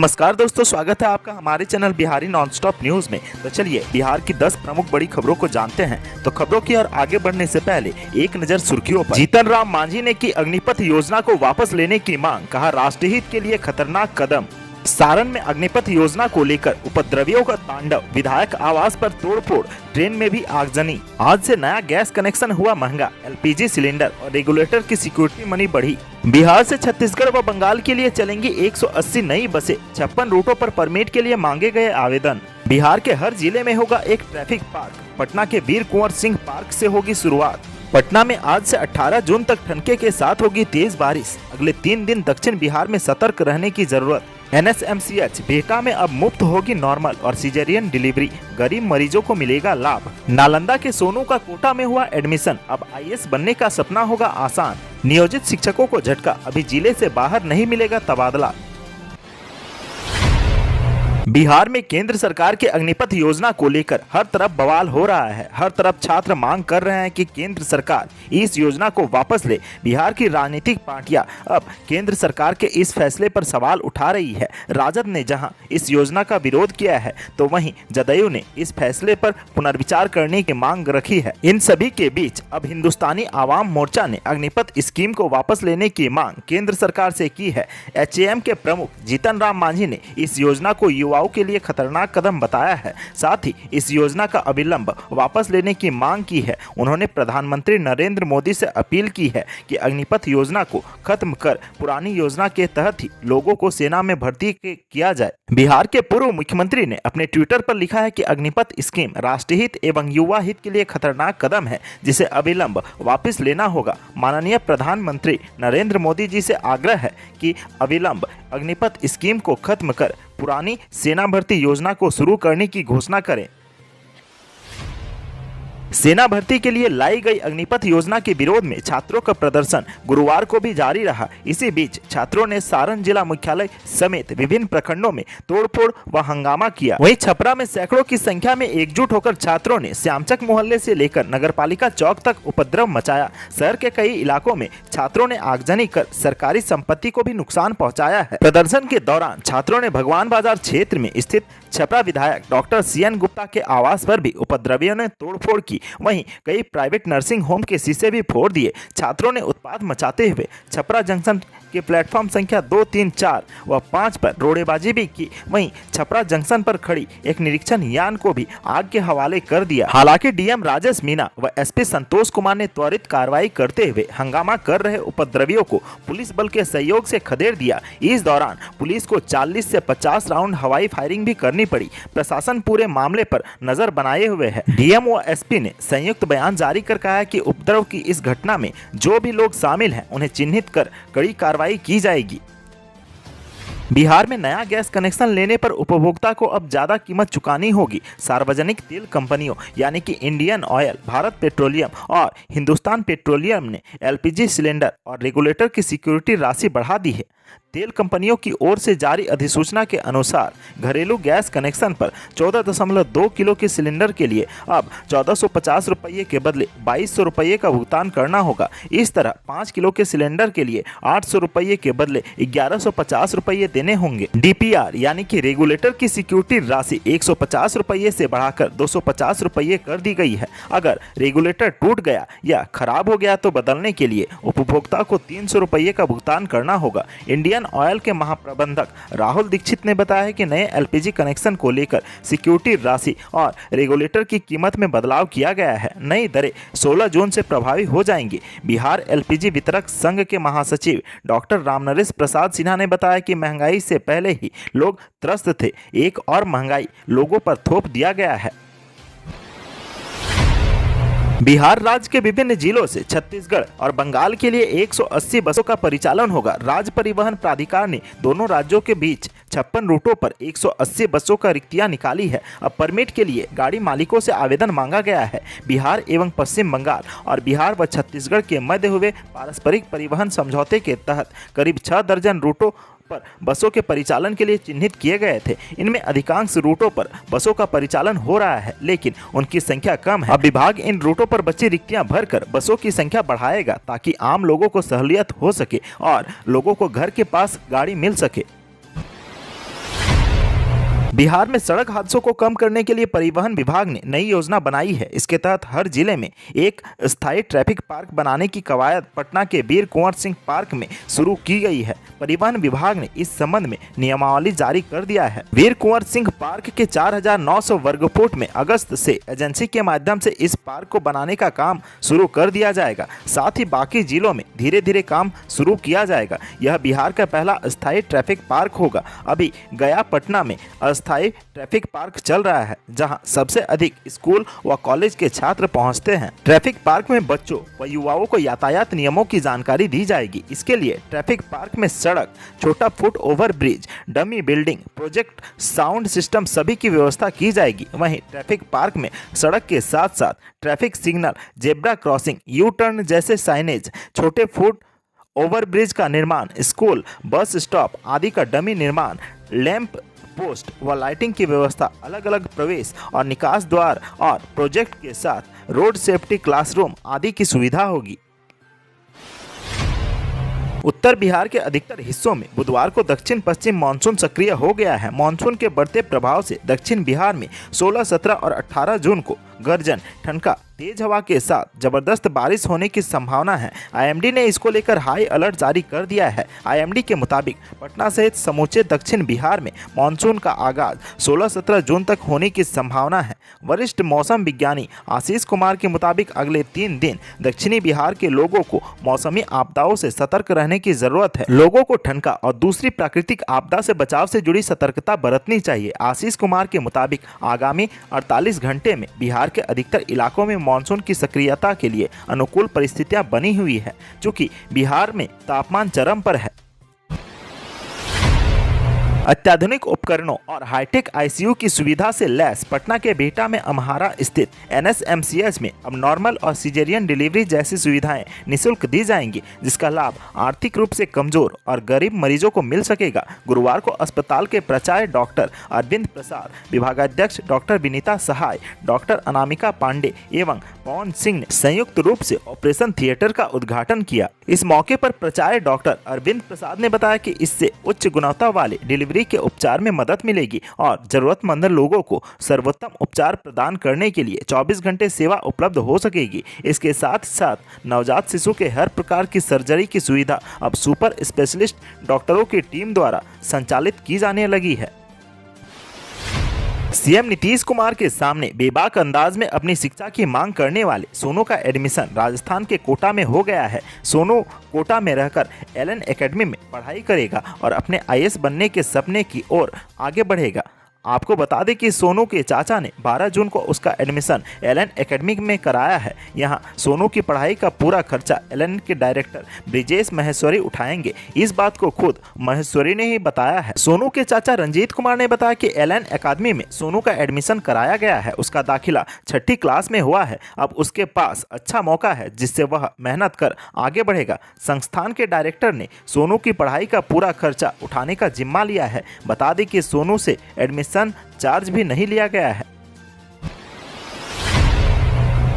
नमस्कार दोस्तों, स्वागत है आपका हमारे चैनल बिहारी नॉनस्टॉप न्यूज में। तो चलिए बिहार की 10 प्रमुख बड़ी खबरों को जानते हैं। तो खबरों की ओर आगे बढ़ने से पहले एक नजर सुर्खियों पर। जीतन राम मांझी ने की अग्निपथ योजना को वापस लेने की मांग, कहा राष्ट्रहित के लिए खतरनाक कदम। सारण में अग्निपथ योजना को लेकर उपद्रवियों का तांडव, विधायक आवास पर तोड़फोड़, ट्रेन में भी आगजनी। आज से नया गैस कनेक्शन हुआ महंगा, एलपीजी सिलेंडर और रेगुलेटर की सिक्योरिटी मनी बढ़ी। बिहार से छत्तीसगढ़ व बंगाल के लिए चलेंगी 180 नई बसें, 56 रूटों पर परमिट के लिए मांगे गए आवेदन। बिहार के हर जिले में होगा एक ट्रैफिक पार्क, पटना के वीर कुंवर सिंह पार्क से होगी शुरुआत। पटना में आज से 18 जून तक ठनके के साथ होगी तेज बारिश। अगले 3 दिन दक्षिण बिहार में सतर्क रहने की जरूरत। NSMCH बिहटा में अब मुफ्त होगी नॉर्मल और सिजेरियन डिलीवरी, गरीब मरीजों को मिलेगा लाभ। नालंदा के सोनू का कोटा में हुआ एडमिशन, अब IAS बनने का सपना होगा आसान। नियोजित शिक्षकों को झटका, अभी जिले से बाहर नहीं मिलेगा तबादला। बिहार में केंद्र सरकार के अग्निपथ योजना को लेकर हर तरफ बवाल हो रहा है। हर तरफ छात्र मांग कर रहे हैं कि केंद्र सरकार इस योजना को वापस ले। बिहार की राजनीतिक पार्टियां अब केंद्र सरकार के इस फैसले पर सवाल उठा रही है। राजद ने जहां इस योजना का विरोध किया है, तो वहीं जदयू ने इस फैसले पर पुनर्विचार करने की मांग रखी है। इन सभी के बीच अब हिंदुस्तानी आवाम मोर्चा ने अग्निपथ स्कीम को वापस लेने की मांग केंद्र सरकार से की है। HAM के प्रमुख जीतन राम मांझी ने इस योजना को युवाओं के लिए खतरनाक कदम बताया है। साथ ही इस योजना का अविलंब वापस लेने की मांग की है। उन्होंने प्रधानमंत्री नरेंद्र मोदी से अपील की है कि अग्निपथ योजना को खत्म कर पुरानी योजना के तहत ही लोगों को सेना में भर्ती किया जाए। बिहार के पूर्व मुख्यमंत्री ने अपने ट्विटर पर लिखा है कि अग्निपथ स्कीम राष्ट्रहित एवं युवा हित के लिए खतरनाक कदम है, जिसे अविलंब वापस लेना होगा। माननीय प्रधानमंत्री नरेंद्र मोदी जी से आग्रह है कि अविलंब अग्निपथ स्कीम को खत्म कर पुरानी सेना भर्ती योजना को शुरू करने की घोषणा करें। सेना भर्ती के लिए लाई गई अग्निपथ योजना के विरोध में छात्रों का प्रदर्शन गुरुवार को भी जारी रहा। इसी बीच छात्रों ने सारण जिला मुख्यालय समेत विभिन्न प्रखंडों में तोड़फोड़ व हंगामा किया। वहीं छपरा में सैकड़ों की संख्या में एकजुट होकर छात्रों ने श्यामचक मोहल्ले से लेकर नगरपालिका चौक तक उपद्रव मचाया। शहर के कई इलाकों में छात्रों ने आगजनी कर सरकारी संपत्ति को भी नुकसान पहुँचाया है। प्रदर्शन के दौरान छात्रों ने भगवान बाजार क्षेत्र में स्थित छपरा विधायक डॉक्टर CN गुप्ता के आवास पर भी उपद्रवियों ने तोड़फोड़ की। वहीं कई प्राइवेट नर्सिंग होम के शीशे भी फोड़ दिए। छात्रों ने उत्पात मचाते हुए छपरा जंक्शन के प्लेटफॉर्म संख्या 2, 3, 4 व 5 पर रोड़ेबाजी भी की। वहीं छपरा जंक्शन पर खड़ी एक निरीक्षण यान को भी आग के हवाले कर दिया। हालांकि DM राजेश मीना व SP संतोष कुमार ने त्वरित कार्रवाई करते हुए हंगामा कर रहे उपद्रवियों को पुलिस बल के सहयोग से खदेड़ दिया। इस दौरान पुलिस को 40 से 50 राउंड हवाई फायरिंग भी करनी पड़ी। प्रशासन पूरे मामले पर नजर बनाए हुए है। DM व SP ने संयुक्त बयान जारी कर कहा है कि उपद्रव की इस घटना में जो भी लोग शामिल हैं उन्हें चिन्हित कर कड़ी कार्रवाई की जाएगी। बिहार में नया गैस कनेक्शन लेने पर उपभोक्ता को अब ज्यादा कीमत चुकानी होगी। सार्वजनिक तेल कंपनियों यानी कि इंडियन ऑयल, भारत पेट्रोलियम और हिंदुस्तान पेट्रोलियम ने LPG सिलेंडर और रेगुलेटर की सिक्योरिटी राशि बढ़ा दी है। तेल कंपनियों की ओर से जारी अधिसूचना के अनुसार घरेलू गैस कनेक्शन पर 14.2 किलो के सिलेंडर के लिए अब 1450 रुपये के बदले 2200 रुपये का भुगतान करना होगा। इस तरह 5 किलो के सिलेंडर के लिए 800 रुपये के बदले 1150 रुपये देने होंगे। DPR यानी कि रेगुलेटर की सिक्योरिटी राशि 150 रुपये से बढ़ाकर 250 रुपये कर दी गई है। अगर रेगुलेटर टूट गया या खराब हो गया तो बदलने के लिए उपभोक्ता को 300 रुपये का भुगतान करना होगा। इंडियन ऑयल के महाप्रबंधक राहुल दीक्षित ने बताया है कि नए LPG कनेक्शन को लेकर सिक्योरिटी राशि और रेगुलेटर की कीमत में बदलाव किया गया है। नई दरें 16 जून से प्रभावी हो जाएंगी। बिहार LPG वितरक संघ के महासचिव डॉक्टर रामनरेश प्रसाद सिन्हा ने बताया कि महंगाई से पहले ही लोग त्रस्त थे, एक और महंगाई लोगों पर थोप दिया गया है। बिहार राज्य के विभिन्न जिलों से छत्तीसगढ़ और बंगाल के लिए 180 बसों का परिचालन होगा। राज्य परिवहन प्राधिकार ने दोनों राज्यों के बीच 56 रूटों पर 180 बसों का रिक्तियां निकाली है। अब परमिट के लिए गाड़ी मालिकों से आवेदन मांगा गया है। बिहार एवं पश्चिम बंगाल और बिहार व छत्तीसगढ़ के मध्य हुए पारस्परिक परिवहन समझौते के तहत करीब 6 दर्जन रूटों पर बसों के परिचालन के लिए चिन्हित किए गए थे। इनमें अधिकांश रूटों पर बसों का परिचालन हो रहा है, लेकिन उनकी संख्या कम है। अब विभाग इन रूटों पर बची रिक्तियां भरकर बसों की संख्या बढ़ाएगा, ताकि आम लोगों को सहूलियत हो सके और लोगों को घर के पास गाड़ी मिल सके। बिहार में सड़क हादसों को कम करने के लिए परिवहन विभाग ने नई योजना बनाई है। इसके तहत हर जिले में एक स्थायी ट्रैफिक पार्क बनाने की कवायद पटना के वीर कुंवर सिंह पार्क में शुरू की गई है। परिवहन विभाग ने इस संबंध में नियमावली जारी कर दिया है। वीर कुंवर सिंह पार्क के 4,900 वर्ग फुट में अगस्त से एजेंसी के माध्यम से इस पार्क को बनाने का काम शुरू कर दिया जाएगा। साथ ही बाकी जिलों में धीरे धीरे काम शुरू किया जाएगा। यह बिहार का पहला अस्थायी ट्रैफिक पार्क होगा। अभी गया पटना में अस्थायी ट्रैफिक पार्क चल रहा है, जहां सबसे अधिक स्कूल व कॉलेज के छात्र पहुंचते हैं। ट्रैफिक पार्क में बच्चों व युवाओं को यातायात नियमों की जानकारी दी जाएगी। इसके लिए ट्रैफिक पार्क में सड़क, छोटा foot over bridge, dummy building, project sound system सभी की व्यवस्था की जाएगी। वहीं ट्रैफिक पार्क में सड़क के साथ साथ traffic signal, zebra crossing, U turn जैसे साइनेज, छोटे फुट ओवरब्रिज का निर्माण, स्कूल, बस स्टॉप आदि का डमी निर्माण, लैंप पोस्ट व लाइटिंग की व्यवस्था, अलग अलग प्रवेश और निकास द्वार और प्रोजेक्ट के साथ रोड सेफ्टी क्लासरूम आदि की सुविधा होगी। उत्तर बिहार के अधिकतर हिस्सों में बुधवार को दक्षिण पश्चिम मानसून सक्रिय हो गया है। मानसून के बढ़ते प्रभाव से दक्षिण बिहार में 16, 17 और 18 जून को गर्जन, ठनका, तेज हवा के साथ जबरदस्त बारिश होने की संभावना है। आईएमडी ने इसको लेकर हाई अलर्ट जारी कर दिया है। आईएमडी के मुताबिक पटना सहित समूचे दक्षिण बिहार में मानसून का आगाज 16-17 जून तक होने की संभावना है। वरिष्ठ मौसम विज्ञानी आशीष कुमार के मुताबिक अगले 3 दिन दक्षिणी बिहार के लोगों को मौसमी आपदाओं से सतर्क रहने की जरूरत है। लोगों को ठनका और दूसरी प्राकृतिक आपदा से बचाव से जुड़ी सतर्कता बरतनी चाहिए। आशीष कुमार के मुताबिक आगामी 48 घंटे में बिहार के अधिकतर इलाकों में मानसून की सक्रियता के लिए अनुकूल परिस्थितियां बनी हुई है, चूंकि बिहार में तापमान चरम पर है। अत्याधुनिक उपकरणों और हाईटेक आईसीयू की सुविधा से लैस पटना के बिहटा में अम्हारा स्थित एनएसएमसीएच में अब नॉर्मल और सिजेरियन डिलीवरी जैसी सुविधाएं निःशुल्क दी जाएंगी, जिसका लाभ आर्थिक रूप से कमजोर और गरीब मरीजों को मिल सकेगा। गुरुवार को अस्पताल के प्राचार्य डॉक्टर अरविंद प्रसाद, विभागाध्यक्ष डॉक्टर विनीता सहाय, डॉक्टर अनामिका पांडे एवं पवन सिंह ने संयुक्त रूप से ऑपरेशन थिएटर का उद्घाटन किया। इस मौके पर प्राचार्य डॉक्टर अरविंद प्रसाद ने बताया कि इससे उच्च गुणवत्ता वाले डिलीवरी के उपचार में मदद मिलेगी और जरूरतमंद लोगों को सर्वोत्तम उपचार प्रदान करने के लिए 24 घंटे सेवा उपलब्ध हो सकेगी। इसके साथ साथ नवजात शिशु के हर प्रकार की सर्जरी की सुविधा अब सुपर स्पेशलिस्ट डॉक्टरों की टीम द्वारा संचालित की जाने लगी है। सीएम नीतीश कुमार के सामने बेबाक अंदाज में अपनी शिक्षा की मांग करने वाले सोनू का एडमिशन राजस्थान के कोटा में हो गया है। सोनू कोटा में रहकर एलन एकेडमी में पढ़ाई करेगा और अपने आईएएस बनने के सपने की ओर आगे बढ़ेगा। आपको बता दें कि सोनू के चाचा ने 12 जून को उसका एडमिशन एलन एकेडमी में कराया है। यहां सोनू की पढ़ाई का पूरा खर्चा एलन के डायरेक्टर ब्रिजेश महेश्वरी उठाएंगे। इस बात को खुद महेश्वरी ने ही बताया है। सोनू के चाचा रंजीत कुमार ने बताया कि एलन एकेडमी में सोनू का एडमिशन कराया गया है। उसका दाखिला 6ठी क्लास में हुआ है। अब उसके पास अच्छा मौका है जिससे वह मेहनत कर आगे बढ़ेगा। संस्थान के डायरेक्टर ने सोनू की पढ़ाई का पूरा खर्चा उठाने का जिम्मा लिया है। बता दें कि सोनू से एडमिशन चार्ज भी नहीं लिया गया है।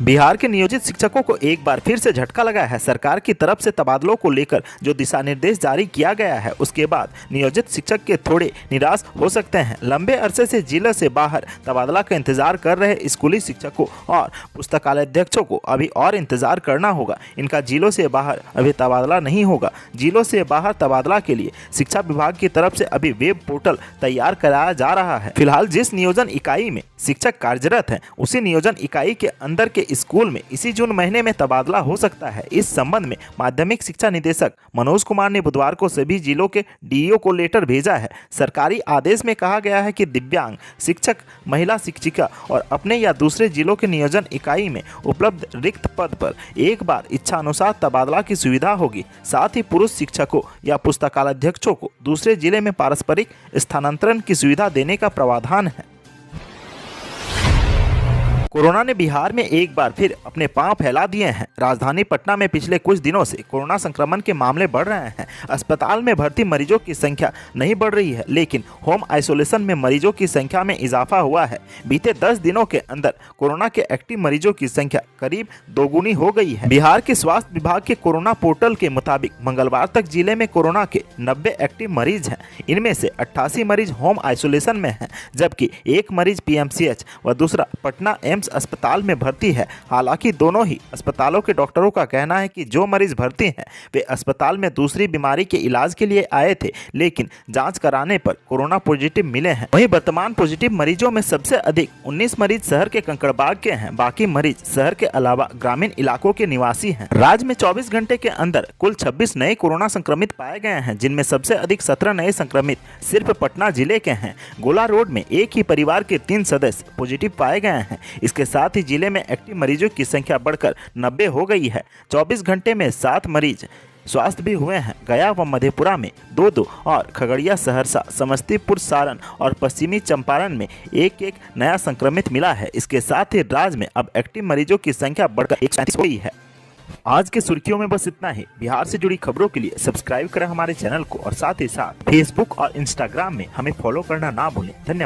बिहार के नियोजित शिक्षकों को एक बार फिर से झटका लगा है। सरकार की तरफ से तबादलों को लेकर जो दिशा निर्देश जारी किया गया है, उसके बाद नियोजित शिक्षक के थोड़े निराश हो सकते हैं। लंबे अरसे से जिले से बाहर तबादला का इंतजार कर रहे स्कूली शिक्षकों और पुस्तकालयाध्यक्षों को अभी और इंतजार करना होगा। इनका जिलों से बाहर अभी तबादला नहीं होगा। जिलों से बाहर तबादला के लिए शिक्षा विभाग की तरफ से अभी वेब पोर्टल तैयार कराया जा रहा है। फिलहाल जिस नियोजन इकाई में शिक्षक कार्यरत हैं, उसी नियोजन इकाई के अंदर के स्कूल में इसी जून महीने में तबादला हो सकता है। इस संबंध में माध्यमिक शिक्षा निदेशक मनोज कुमार ने बुधवार को सभी जिलों के डीईओ को लेटर भेजा है। सरकारी आदेश में कहा गया है कि दिव्यांग शिक्षक, महिला शिक्षिका और अपने या दूसरे जिलों के नियोजन इकाई में उपलब्ध रिक्त पद पर एक बार इच्छा अनुसार तबादला की सुविधा होगी। साथ ही पुरुष शिक्षकों या पुस्तकालयाध्यक्षों को दूसरे जिले में पारस्परिक स्थानांतरण की सुविधा देने का प्रावधान है। कोरोना ने बिहार में एक बार फिर अपने पांव फैला दिए हैं। राजधानी पटना में पिछले कुछ दिनों से कोरोना संक्रमण के मामले बढ़ रहे हैं। अस्पताल में भर्ती मरीजों की संख्या नहीं बढ़ रही है, लेकिन होम आइसोलेशन में मरीजों की संख्या में इजाफा हुआ है। बीते 10 दिनों के अंदर कोरोना के एक्टिव मरीजों की संख्या करीब दोगुनी हो गई है। बिहार के स्वास्थ्य विभाग के कोरोना पोर्टल के मुताबिक मंगलवार तक जिले में कोरोना के 90 एक्टिव मरीज हैं। इनमें से 88 मरीज होम आइसोलेशन में हैं, जबकि एक मरीज पीएमसीएच व दूसरा पटना एम्स अस्पताल में भर्ती है। हालांकि दोनों ही अस्पतालों के डॉक्टरों का कहना है कि जो मरीज भर्ती हैं वे अस्पताल में दूसरी बीमारी के इलाज के लिए आए थे, लेकिन जांच कराने पर कोरोना पॉजिटिव मिले हैं। वहीं वर्तमान पॉजिटिव मरीजों में सबसे अधिक 19 मरीज शहर के कंकड़बाग के हैं। बाकी मरीज शहर के अलावा ग्रामीण इलाकों के निवासी हैं। राज्य में 24 घंटे के अंदर कुल 26 नए कोरोना संक्रमित पाए गए हैं, जिनमें सबसे अधिक 17 नए संक्रमित सिर्फ पटना जिले के हैं। गोला रोड में एक ही परिवार के 3 सदस्य पॉजिटिव पाए गए हैं। इसके साथ ही जिले में एक्टिव मरीजों की संख्या बढ़कर 90 हो गई है। 24 घंटे में 7 मरीज स्वस्थ भी हुए हैं। गया व मधेपुरा में 2-2 और खगड़िया, सहरसा, समस्तीपुर, सारण और पश्चिमी चंपारण में एक नया संक्रमित मिला है। इसके साथ ही राज्य में अब एक्टिव मरीजों की संख्या बढ़कर 137 हो गई है। आज के सुर्खियों में बस इतना ही। बिहार से जुड़ी खबरों के लिए सब्सक्राइब करें हमारे चैनल को और साथ ही साथ फेसबुक और इंस्टाग्राम में हमें फॉलो करना ना भूलें। धन्यवाद।